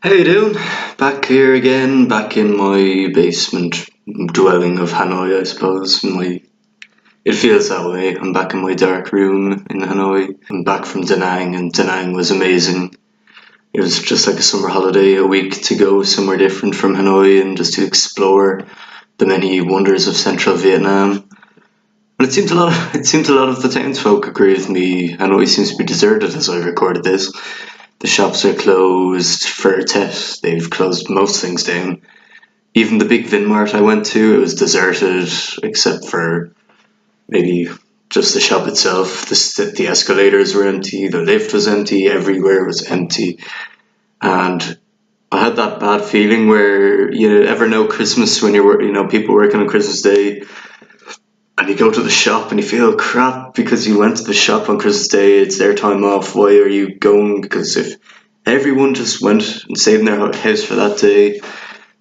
How you doing? Back here again, back in my basement dwelling of Hanoi, I suppose. It feels that way. I'm back in my dark room in Hanoi. I'm back from Da Nang, and Da Nang was amazing. It was just like a summer holiday, a week to go somewhere different from Hanoi and just to explore the many wonders of central Vietnam. But it seems a lot of the townsfolk agree with me. Hanoi seems to be deserted as I recorded this. The shops are closed for Tet. They've closed most things down. Even the big Vinmart I went to, it was deserted except for maybe just the shop itself. The escalators were empty, the lift was empty, everywhere was empty. And I had that bad feeling where you ever know Christmas when people working on Christmas Day and you go to the shop and you feel crap because you went to the shop on Christmas Day, it's their time off, why are you going? Because if everyone just went and stayed in their house for that day,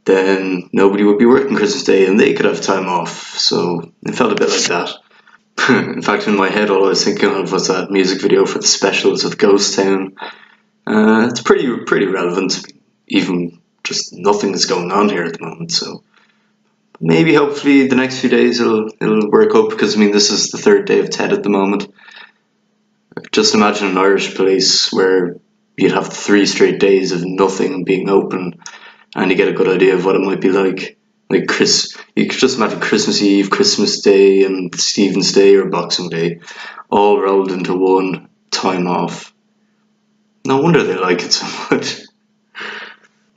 then nobody would be working Christmas Day and they could have time off. So it felt a bit like that. In fact, in my head, all I was thinking of was that music video for the specials of Ghost Town. It's pretty relevant, even just nothing's going on here at the moment, so maybe hopefully the next few days it'll work up because I mean this is the third day of TED at the moment. Just imagine an Irish place where you'd have 3 straight days of nothing being open, and you get a good idea of what it might be like. Like you could just imagine Christmas Eve, Christmas Day, and Stephen's Day or Boxing Day, all rolled into one time off. No wonder they like it so much.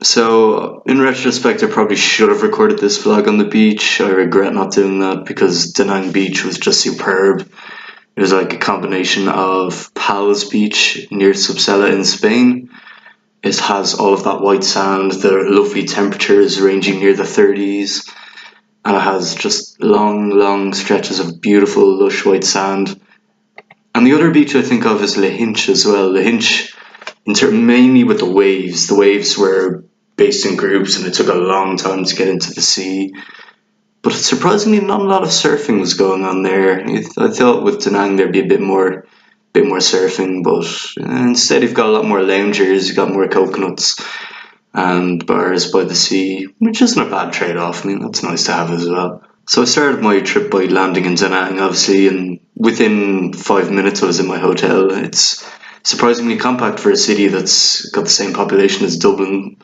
So, in retrospect, I probably should have recorded this vlog on the beach. I regret not doing that because Da Nang Beach was just superb. It was like a combination of Pal's Beach near Subsela in Spain. It has all of that white sand, the lovely temperatures ranging near the 30s, and it has just long stretches of beautiful, lush white sand. And the other beach I think of is Lahinch as well. Lahinch, mainly with the waves. The waves were based in groups and it took a long time to get into the sea. But surprisingly, not a lot of surfing was going on there. I thought with Da Nang there'd be a bit more surfing, but instead you've got a lot more loungers, you've got more coconuts and bars by the sea, which isn't a bad trade-off. I mean, that's nice to have as well. So I started my trip by landing in Da Nang, obviously, and within 5 minutes I was in my hotel. It's surprisingly compact for a city that's got the same population as Dublin.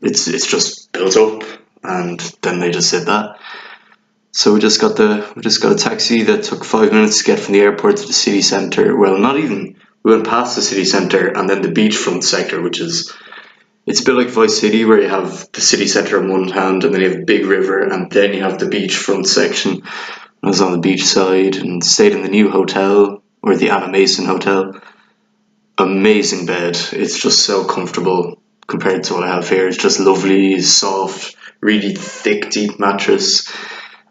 It's just built up, and then they just did that. So we just got a taxi that took 5 minutes to get from the airport to the city centre. Well, not even. We went past the city centre and then the beachfront sector, it's a bit like Vice City where you have the city centre on one hand and then you have the big river and then you have the beachfront section. I was on the beach side and stayed in the new hotel, or the Anna Mason Hotel. Amazing bed. It's just so comfortable compared to what I have here. It's just lovely, soft, really thick, deep mattress.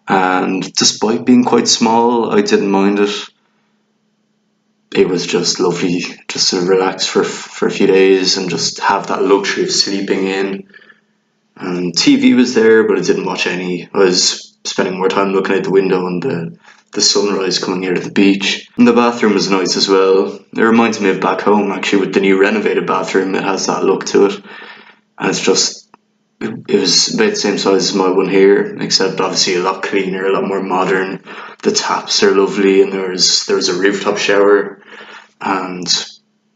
And despite being quite small, I didn't mind it. It was just lovely just to relax for a few days and just have that luxury of sleeping in. And TV was there, but I didn't watch any. I was spending more time looking out the window and the sunrise coming out of the beach. And the bathroom was nice as well. It reminds me of back home, actually, with the new renovated bathroom. It has that look to it. And it was about the same size as my one here, except obviously a lot cleaner, a lot more modern. The taps are lovely, and there was a rooftop shower, and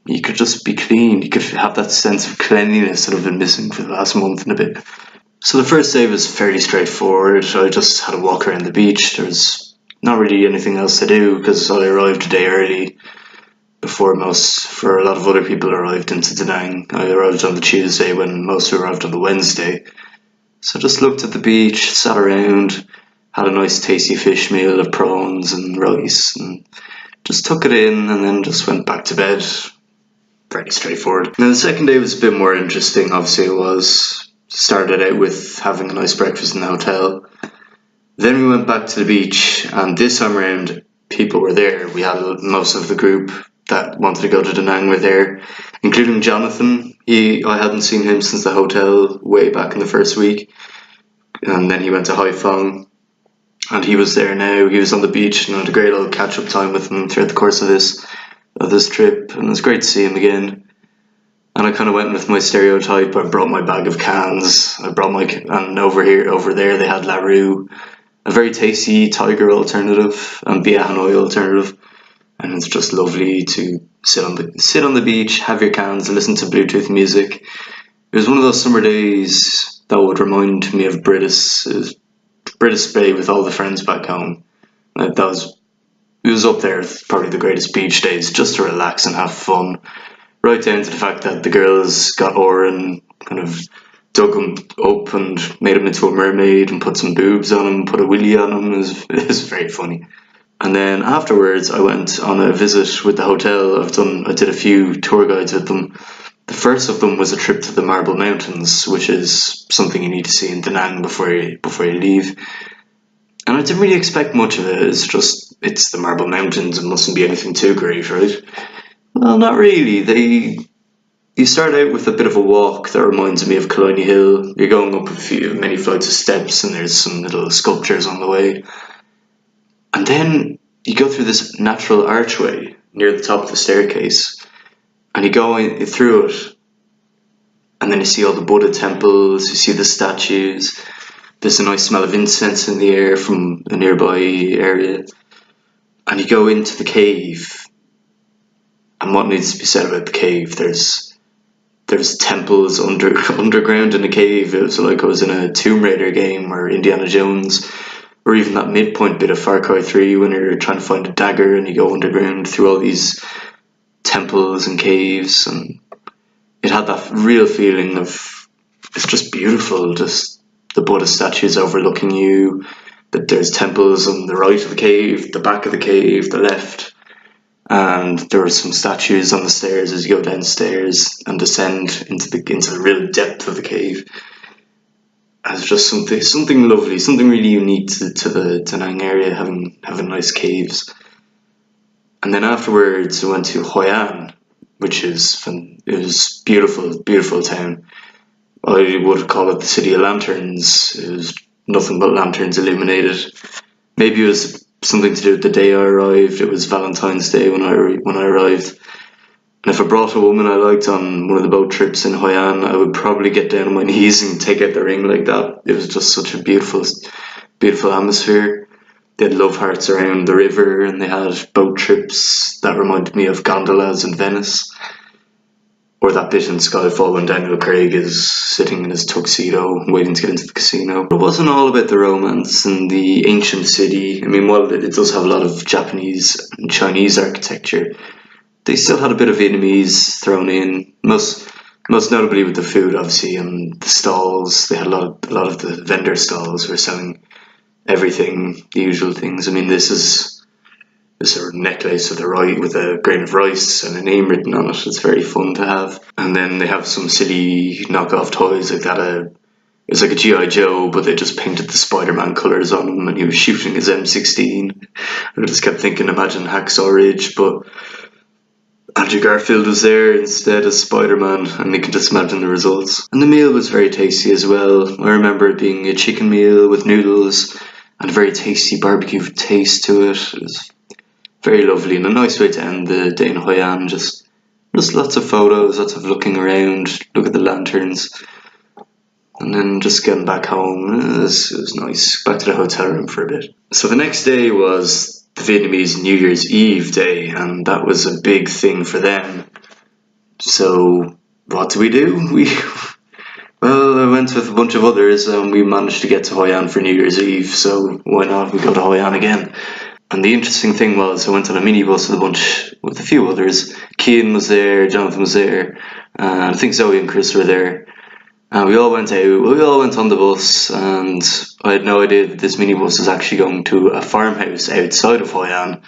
you could just be clean. You could have that sense of cleanliness that I've been missing for the last month and a bit. So the first day was fairly straightforward. I just had a walk around the beach. There was not really anything else to do because I arrived a day early for a lot of other people arrived into Da Nang. I arrived on the Tuesday when most arrived on the Wednesday. So just looked at the beach, sat around, had a nice tasty fish meal of prawns and rice, and just took it in and then just went back to bed. Pretty straightforward. Now the second day was a bit more interesting, obviously it was. Started out with having a nice breakfast in the hotel. Then we went back to the beach, and this time around people were there. We had most of the group that wanted to go to Da Nang were there, including Jonathan. I hadn't seen him since the hotel way back in the first week, and then he went to Haiphong, and he was there now. He was on the beach, and I had a great old catch-up time with him throughout the course of this trip, and it was great to see him again. And I kind of went with my stereotype. I brought my bag of cans. And over there, they had LaRue, a very tasty Tiger alternative and Bia Hanoi alternative. And it's just lovely to sit on the beach, have your cans, and listen to Bluetooth music. It was one of those summer days that would remind me of British Bay with all the friends back home. It was up there with probably the greatest beach days, just to relax and have fun. Right down to the fact that the girls got Oren, kind of dug him up and made him into a mermaid and put some boobs on him, put a willy on him. It was very funny. And then afterwards, I went on a visit with the hotel. I did a few tour guides with them. The first of them was a trip to the Marble Mountains, which is something you need to see in Da Nang before you leave. And I didn't really expect much of it. It's the Marble Mountains. It mustn't be anything too great, right? Well, not really. You start out with a bit of a walk that reminds me of Killiney Hill. You're going up many flights of steps, and there's some little sculptures on the way. And then you go through this natural archway near the top of the staircase, and you go through it, and then you see all the Buddha temples, you see the statues. There's a nice smell of incense in the air from a nearby area. And you go into the cave. And what needs to be said about the cave? There's temples underground in the cave. It was like I was in a Tomb Raider game or Indiana Jones, or even that midpoint bit of Far Cry 3 when you're trying to find a dagger and you go underground through all these temples and caves. And it had that real feeling of, it's just beautiful, just the Buddha statues overlooking you, that there's temples on the right of the cave, the back of the cave, the left, and there are some statues on the stairs as you go downstairs and descend into the real depth of the cave. And it's just something lovely, something really unique to the Da Nang area, having nice caves. And then afterwards I went to Hoi An, which it was beautiful town. I would call it the City of Lanterns. It was nothing but lanterns illuminated. Maybe it was something to do with the day I arrived. It was Valentine's Day when I arrived. And if I brought a woman I liked on one of the boat trips in Hoi An, I would probably get down on my knees and take out the ring like that. It was just such a beautiful atmosphere. They had love hearts around the river, and they had boat trips that reminded me of gondolas in Venice. Or that bit in Skyfall when Daniel Craig is sitting in his tuxedo waiting to get into the casino. It wasn't all about the romance and the ancient city. I mean, while it does have a lot of Japanese and Chinese architecture, they still had a bit of Vietnamese thrown in. Most notably with the food, obviously, and the stalls. They had a lot of the vendor stalls were selling everything, the usual things. I mean, this is this sort of necklace with a grain of rice and a name written on it. It's very fun to have. And then they have some silly knockoff toys like that. It's like a G.I. Joe, but they just painted the Spider-Man colours on him, and he was shooting his M16. I just kept thinking, imagine Hacksaw Ridge, but Andrew Garfield was there instead as Spider-Man, and you can just imagine the results. And the meal was very tasty as well. I remember it being a chicken meal with noodles and a very tasty barbecue taste to it. It was very lovely and a nice way to end the day in Hoi An. Just lots of photos, lots of looking around, look at the lanterns, and then just getting back home. It was nice. Back to the hotel room for a bit. So the next day was the Vietnamese New Year's Eve day, and that was a big thing for them. So what do? Well, I went with a bunch of others, and we managed to get to Hoi An for New Year's Eve, so why not? We go to Hoi An again. And the interesting thing was I went on a minibus with a few others. Cian was there, Jonathan was there, and I think Zoe and Chris were there. And we all went on the bus, and I had no idea that this minibus was actually going to a farmhouse outside of Hoi An.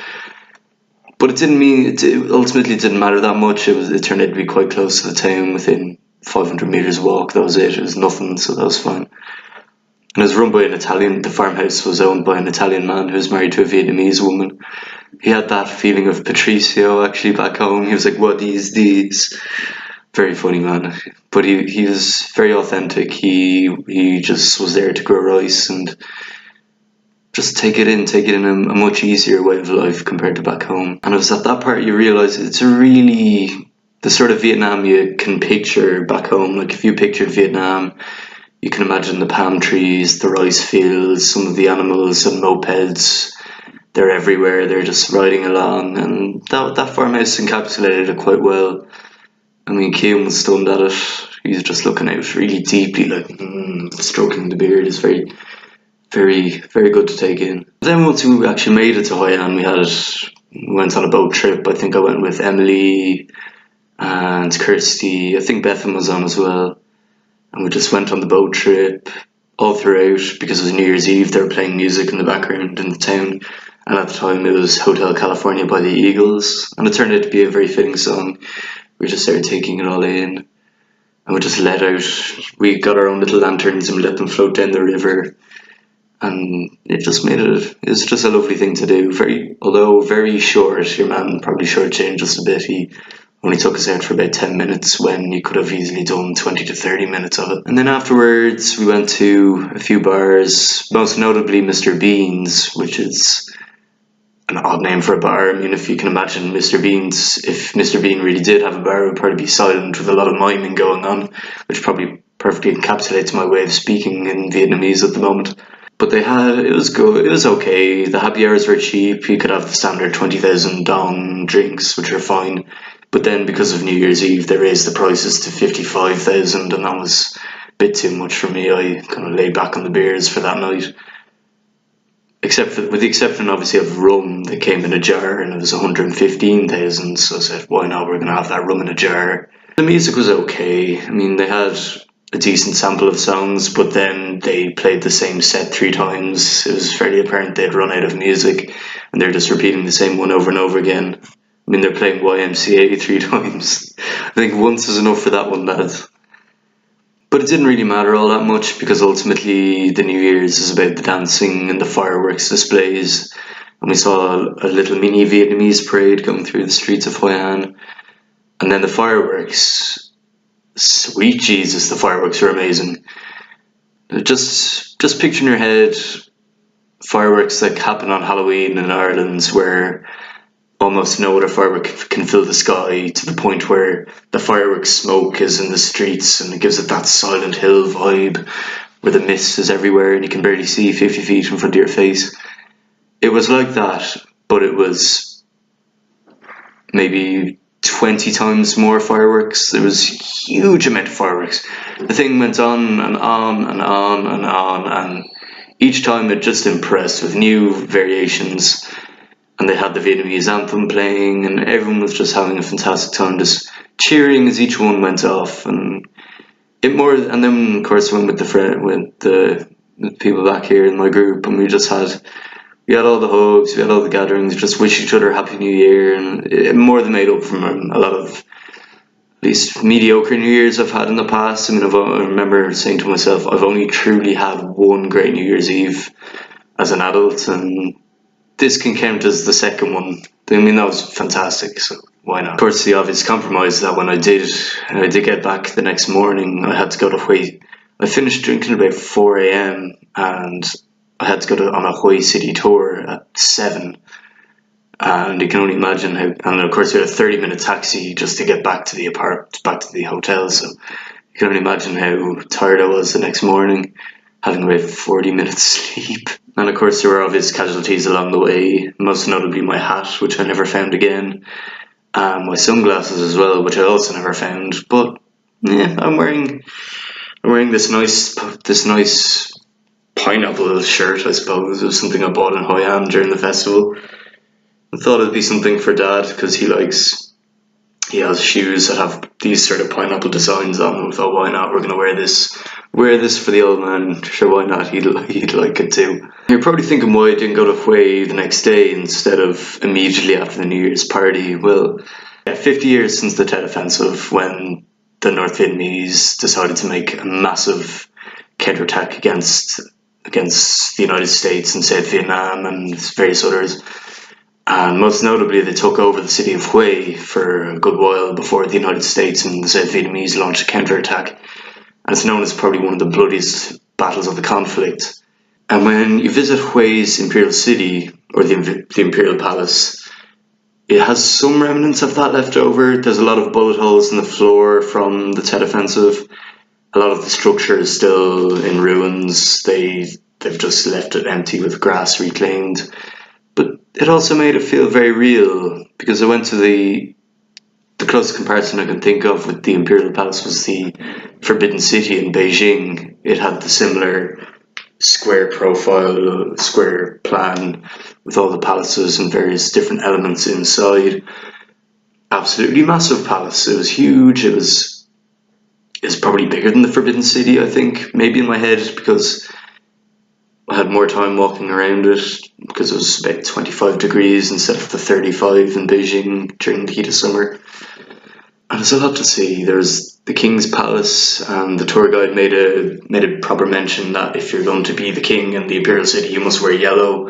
But it ultimately didn't matter that much. It turned out to be quite close to the town, within 500 metres walk. That was it. It was nothing, so that was fine. And it was run by the farmhouse was owned by an Italian man who was married to a Vietnamese woman. He had that feeling of Patricio actually back home. He was like, what is this? Very funny man. But he was very authentic. He just was there to grow rice and just take it in a much easier way of life compared to back home. And it was at that part you realise it's a really the sort of Vietnam you can picture back home. Like if you pictured Vietnam, you can imagine the palm trees, the rice fields, some of the animals and mopeds. They're everywhere. They're just riding along, and that farmhouse encapsulated it quite well. I mean, Keane was stunned at it. He's just looking out really deeply, like stroking the beard is very, very, very good to take in. Then once we actually made it to Hoi An, we went on a boat trip. I think I went with Emily and Kirsty. I think Bethan was on as well. And we just went on the boat trip all throughout because it was New Year's Eve. They were playing music in the background in the town. And at the time it was Hotel California by the Eagles. And it turned out to be a very fitting song. We just started taking it all in. And we just let out. We got our own little lanterns and we let them float down the river. And it just made it was just a lovely thing to do. Although very short. Your man probably shortchanged us a bit. He only took us out for about 10 minutes when you could have easily done 20 to 30 minutes of it. And then afterwards we went to a few bars, most notably Mr. Bean's, which is an odd name for a bar. I mean, if you can imagine Mr. Bean's, if Mr. Bean really did have a bar, it would probably be silent with a lot of miming going on, which probably perfectly encapsulates my way of speaking in Vietnamese at the moment. But it was good, it was okay. The happy hours were cheap. You could have the standard 20,000 dong drinks, which are fine. But then because of New Year's Eve, they raised the prices to 55,000, and that was a bit too much for me. I kind of laid back on the beers for that night. With the exception, obviously, of rum that came in a jar, and it was 115,000. So I said, why not? We're going to have that rum in a jar. The music was okay. I mean, they had a decent sample of songs, but then they played the same set 3 times. It was fairly apparent they'd run out of music, and they're just repeating the same one over and over again. I mean, they're playing YMCA 3 times. I think once is enough for that one, lads. But it didn't really matter all that much because ultimately the New Year's is about the dancing and the fireworks displays. And we saw a little mini Vietnamese parade going through the streets of Hoi An. And then the fireworks. Sweet Jesus, the fireworks were amazing. Just picture in your head fireworks that happen on Halloween in Ireland where almost no other firework can fill the sky, to the point where the fireworks smoke is in the streets and it gives it that Silent Hill vibe where the mist is everywhere and you can barely see 50 feet in front of your face. It was like that, but it was maybe 20 times more fireworks. There was a huge amount of fireworks. The thing went on and on and on and on, and each time it just impressed with new variations. And they had the Vietnamese anthem playing, and everyone was just having a fantastic time, just cheering as each one went off. And then of course I went with the people back here in my group, and we had all the hugs, we had all the gatherings, just wish each other Happy New Year, and it more than made up for a lot of at least mediocre New Year's I've had in the past. I mean, I remember saying to myself, I've only truly had one great New Year's Eve as an adult, and this can count as the second one. I mean, that was fantastic, so why not? Of course, the obvious compromise is that when I did get back the next morning, I had to go to Hoi. I finished drinking about 4 a.m. and I had to go on a Hoi City tour at 7. And you can only imagine how, and of course we had a 30-minute taxi just to get back to the hotel, so you can only imagine how tired I was the next morning, having about 40 minutes sleep. And of course there were obvious casualties along the way, most notably my hat, which I never found again, and my sunglasses as well, which I also never found. But yeah, I'm wearing this nice pineapple shirt, I suppose. It was something I bought in Hoi An during the festival. I thought it'd be something for Dad because he has shoes that have these sort of pineapple designs on them. I thought, why not? We're gonna wear this for the old man. Sure, why not? He'd like it too. You're probably thinking why I didn't go to Hue the next day instead of immediately after the New Year's party. Well, 50 years since the Tet Offensive, when the North Vietnamese decided to make a massive counterattack against the United States and South Vietnam and various others. And most notably, they took over the city of Hue for a good while before the United States and the South Vietnamese launched a counterattack. And it's known as probably one of the bloodiest battles of the conflict. And when you visit Hue's Imperial City, or the Imperial Palace, it has some remnants of that left over. There's a lot of bullet holes in the floor from the Tet Offensive. A lot of the structure is still in ruins. They've just left it empty with grass reclaimed. But it also made it feel very real, because I went to the closest comparison I can think of with the Imperial Palace was the Forbidden City in Beijing. It had the similar square profile, square plan with all the palaces and various different elements inside. Absolutely massive palace. It was huge. It was probably bigger than the Forbidden City, I think, maybe in my head, because I had more time walking around it, because it was about 25 degrees instead of the 35 in Beijing during the heat of summer. And there's a lot to see. There's the King's Palace, and the tour guide made a proper mention that if you're going to be the king in the Imperial City, you must wear yellow,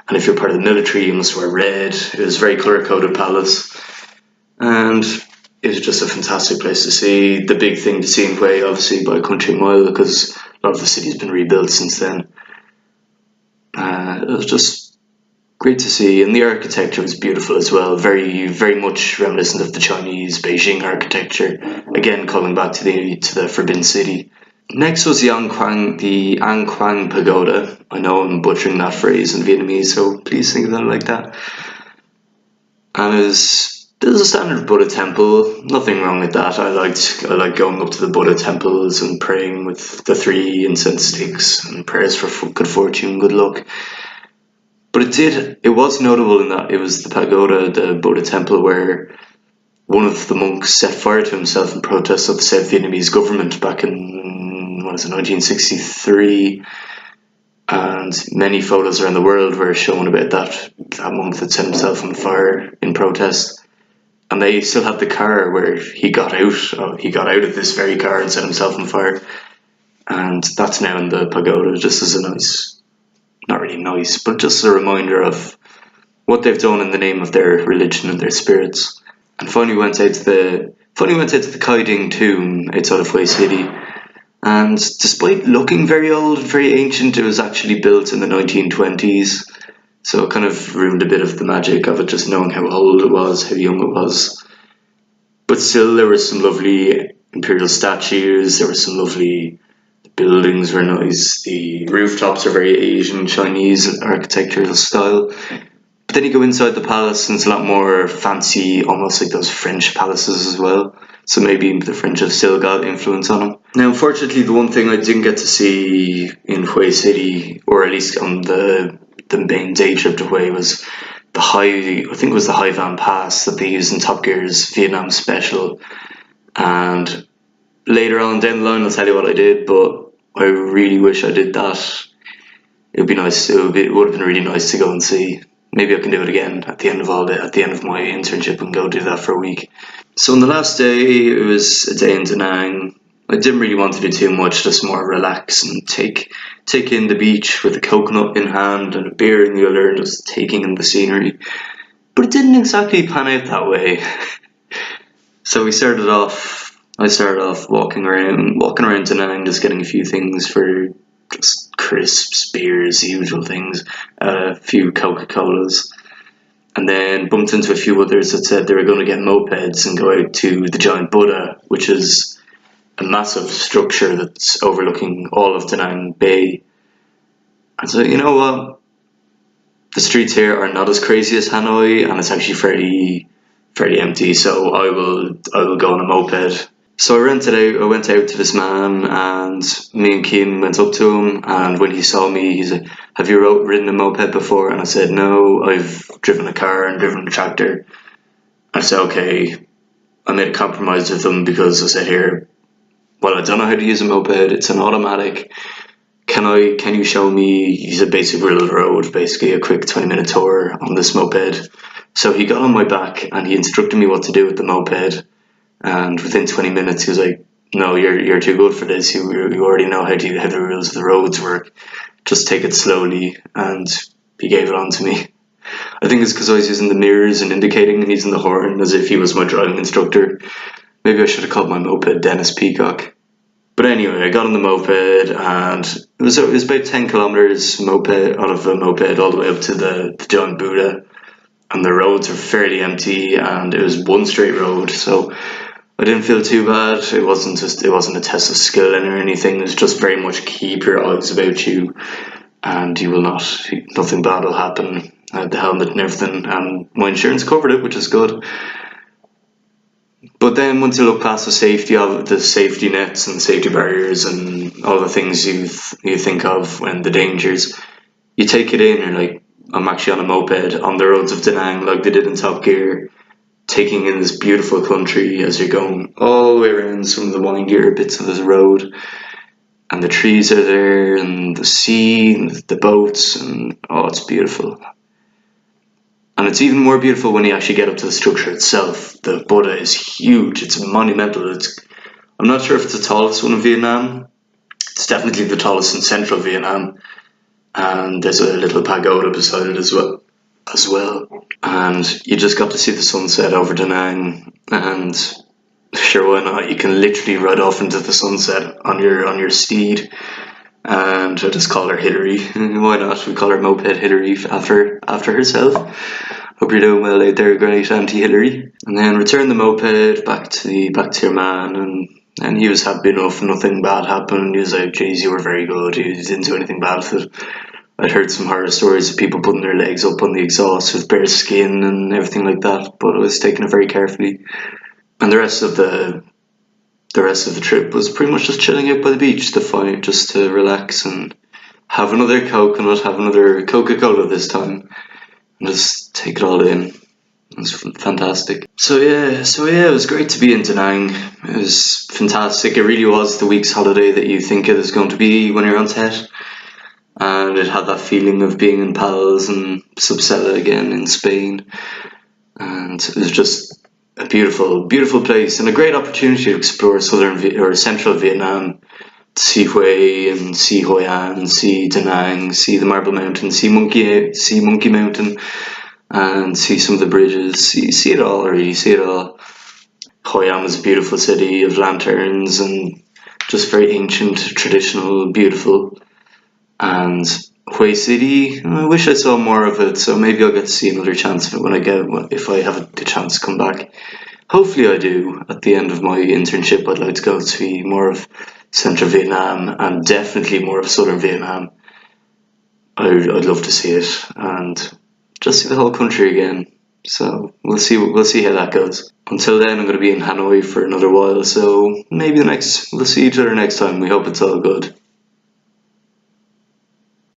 and if you're part of the military, you must wear red. It was a very colour-coded palace, and it was just a fantastic place to see. The big thing to see in Hue, obviously, by a country mile, because a lot of the city's been rebuilt since then. It was just great to see, and the architecture was beautiful as well. Very, very much reminiscent of the Chinese Beijing architecture. Again, calling back to the Forbidden City. Next was the An Pagoda. I know I'm butchering that phrase in Vietnamese, so please think of that like that. And it was a standard Buddha temple. Nothing wrong with that. I liked going up to the Buddha temples and praying with the 3 incense sticks and prayers for good fortune, good luck. But it was notable in that it was the pagoda, the Buddha temple, where one of the monks set fire to himself in protest of the South Vietnamese government back in 1963. And many photos around the world were shown about that monk that set himself on fire in protest. And they still have the car where he got out. He got out of this very car and set himself on fire. And that's now in the pagoda, just as a nice, not really nice, but just a reminder of what they've done in the name of their religion and their spirits. And finally went out to the Kai Ding tomb outside of Hue City. And despite looking very old and very ancient, it was actually built in the 1920s. So it kind of ruined a bit of the magic of it, just knowing how old it was, how young it was. But still, there were some lovely imperial statues, there were some lovely... The buildings were nice, the rooftops are very Asian, Chinese architectural style. But then you go inside the palace and it's a lot more fancy, almost like those French palaces as well. So maybe the French have still got influence on them. Now, unfortunately, the one thing I didn't get to see in Hue City, or at least on the main day trip to Hue, was the Hoi An Pass that they used in Top Gear's Vietnam special. And later on down the line, I'll tell you what I did, but I really wish I did that. It would be nice. It would have been really nice to go and see. Maybe I can do it again at the end of my internship and go do that for a week. So on the last day, it was a day in Da Nang. I didn't really want to do too much, just more relax and take in the beach with a coconut in hand and a beer in the other, and just taking in the scenery. But it didn't exactly pan out that way. So I started off walking around Da Nang, just getting a few things for just crisps, beers, the usual things, a few Coca-Colas, and then bumped into a few others that said they were going to get mopeds and go out to the Giant Buddha, which is a massive structure that's overlooking all of Da Nang Bay. And so, you know what? The streets here are not as crazy as Hanoi, and it's actually fairly empty, so I will go on a moped. So I went out to this man, and me and Kim went up to him, and when he saw me, he's like, "Have you ridden a moped before?" And I said, "No, I've driven a car and driven a tractor." I said, "Okay." I made a compromise with him because I said, "Here, well, I don't know how to use a moped, it's an automatic. Can you show me?" He said, basic rule of the road, basically a quick 20-minute tour on this moped. So he got on my back and he instructed me what to do with the moped. And within 20 minutes, he was like, "No, you're too good for this. You already know how the rules of the roads work. Just take it slowly." And he gave it on to me. I think it's because I was using the mirrors and indicating and using the horn as if he was my driving instructor. Maybe I should have called my moped Dennis Peacock. But anyway, I got on the moped, and it was about 10 kilometers out of a moped all the way up to the Giant Buddha. and the roads were fairly empty, and it was one straight road, so I didn't feel too bad. It wasn't a test of skill or anything. It was just very much keep your eyes about you, and you will not, nothing bad will happen. I had the helmet and everything, and my insurance covered it, which is good. But then once you look past the safety nets and safety barriers and all the things you think of when the dangers, you take it in. You're like, I'm actually on a moped on the roads of Da Nang, like they did in Top Gear, taking in this beautiful country as you're going all the way around some of the windier bits of this road. And the trees are there, and the sea, and the boats, and oh, it's beautiful. And it's even more beautiful when you actually get up to the structure itself. The Buddha is huge, it's monumental. I'm not sure if it's the tallest one in Vietnam. It's definitely the tallest in central Vietnam. And there's a little pagoda beside it as well. And you just got to see the sunset over Da Nang, and sure, why not? You can literally ride off into the sunset on your steed. And I just call her Hillary. Why not? We call her Moped Hillary after herself. Hope you're doing well out there, great Auntie Hillary. And then return the moped back to your man, and he was happy enough. Nothing bad happened. He was like, "Geez, you were very good. You didn't do anything bad with it." I'd heard some horror stories of people putting their legs up on the exhaust with bare skin and everything like that, but I was taking it very carefully. And the rest of the trip was pretty much just chilling out by the beach, just to relax and have another coconut, have another Coca-Cola this time, and just take it all in. It was fantastic. So yeah, it was great to be in Da Nang. It was fantastic. It really was the week's holiday that you think it is going to be when you're on set. And it had that feeling of being in Pals and Subsela again in Spain. And it was just a beautiful, beautiful place and a great opportunity to explore central Vietnam, to see Hue and see Hoi An, see Da Nang, see the Marble Mountain, see Monkey Mountain, and see some of the bridges. See it all, really, see it all. Hoi An was a beautiful city of lanterns and just very ancient, traditional, beautiful. And Hue City, I wish I saw more of it, so maybe I'll get to see another chance of it if I have the chance to come back. Hopefully I do. At the end of my internship, I'd like to go to see more of Central Vietnam and definitely more of Southern Vietnam. I'd love to see it and just see the whole country again. So we'll see how that goes. Until then, I'm going to be in Hanoi for another while, so maybe we'll see each other next time. We hope it's all good.